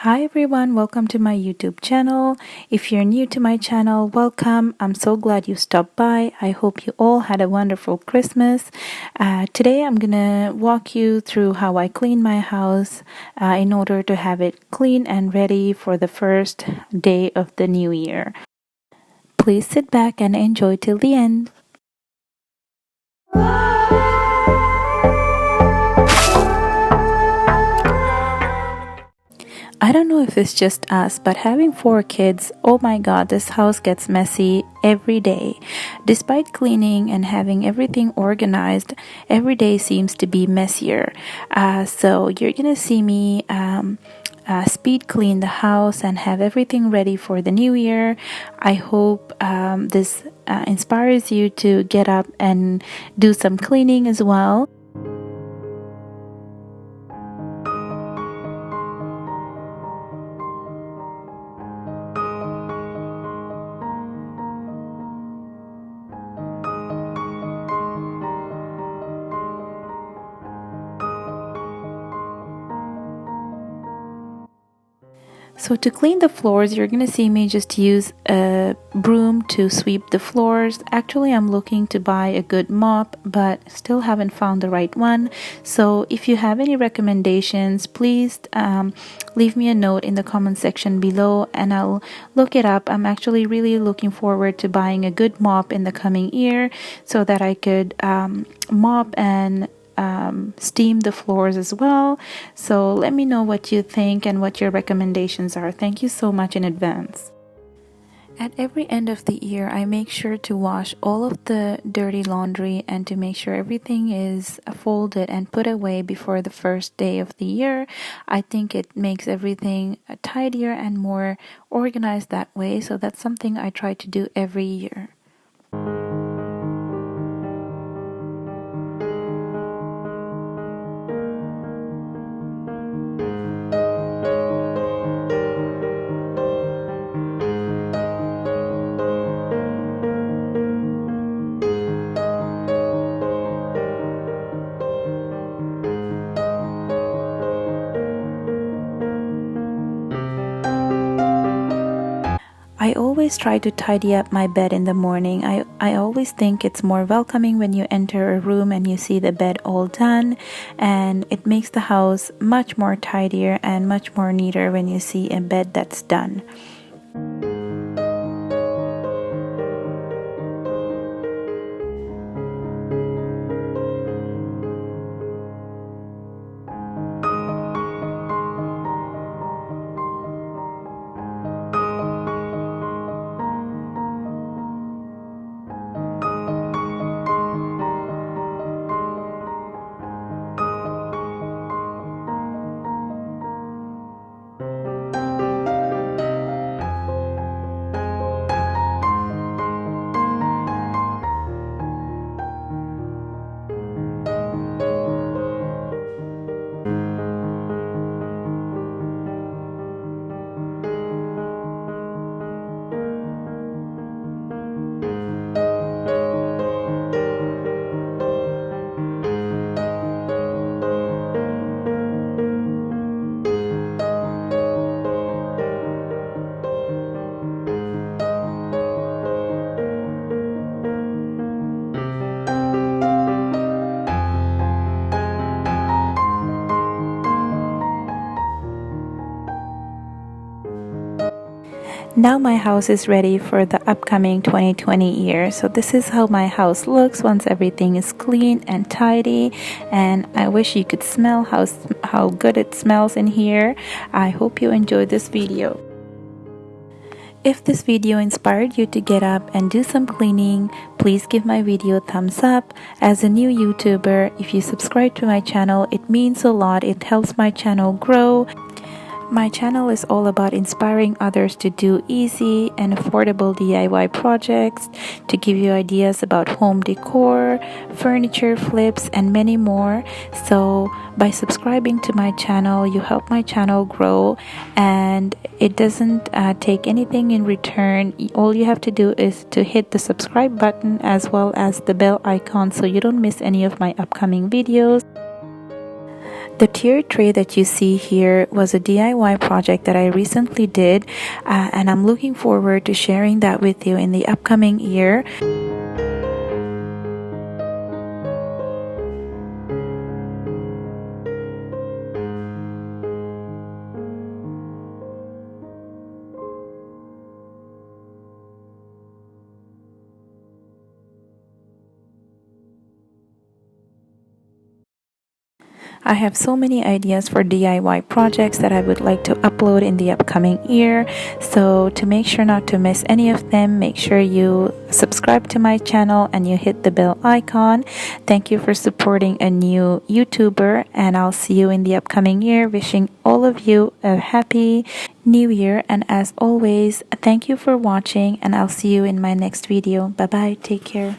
Hi everyone, welcome to my YouTube channel. If you're new to my channel, welcome. I'm so glad you stopped by. I hope you all had a wonderful Christmas. Today I'm gonna walk you through how I clean my house in order to have it clean and ready for the first day of the new year. Please sit back and enjoy till the end. I don't know if it's just us, but having 4 kids, oh my god, this house gets messy every day. Despite cleaning and having everything organized, every day seems to be messier. So you're gonna see me speed clean the house and have everything ready for the new year. I hope this inspires you to get up and do some cleaning as well. So to clean the floors, you're gonna see me just use a broom to sweep the floors. Actually, I'm looking to buy a good mop, but still haven't found the right one. So if you have any recommendations, please leave me a note in the comment section below and I'll look it up. I'm actually really looking forward to buying a good mop in the coming year so that I could mop and steam the floors as well. So let me know what you think and what your recommendations are. Thank you so much in advance. At every end of the year, I make sure to wash all of the dirty laundry and to make sure everything is folded and put away before the first day of the year. I think it makes everything tidier and more organized that way. So that's something I try to do every year. I always try to tidy up my bed in the morning. I always think it's more welcoming when you enter a room and you see the bed all done, and it makes the house much more tidier and much more neater when you see a bed that's done. Now my house is ready for the upcoming 2020 year. So this is how my house looks once everything is clean and tidy, and I wish you could smell how good it smells in here. I hope you enjoyed this video. If this video inspired you to get up and do some cleaning, please give my video a thumbs up. As a new YouTuber, if you subscribe to my channel, it means a lot. It helps my channel grow. My channel is all about inspiring others to do easy and affordable DIY projects, to give you ideas about home decor, furniture flips, and many more. So by subscribing to my channel, you help my channel grow, and it doesn't take anything in return. All you have to do is to hit the subscribe button as well as the bell icon so you don't miss any of my upcoming videos. The tier tray that you see here was a DIY project that I recently did, and I'm looking forward to sharing that with you in the upcoming year. I have so many ideas for DIY projects that I would like to upload in the upcoming year. So to make sure not to miss any of them, make sure you subscribe to my channel and you hit the bell icon. Thank you for supporting a new YouTuber, and I'll see you in the upcoming year. Wishing all of you a happy new year, and as always, thank you for watching, and I'll see you in my next video. Bye bye, take care.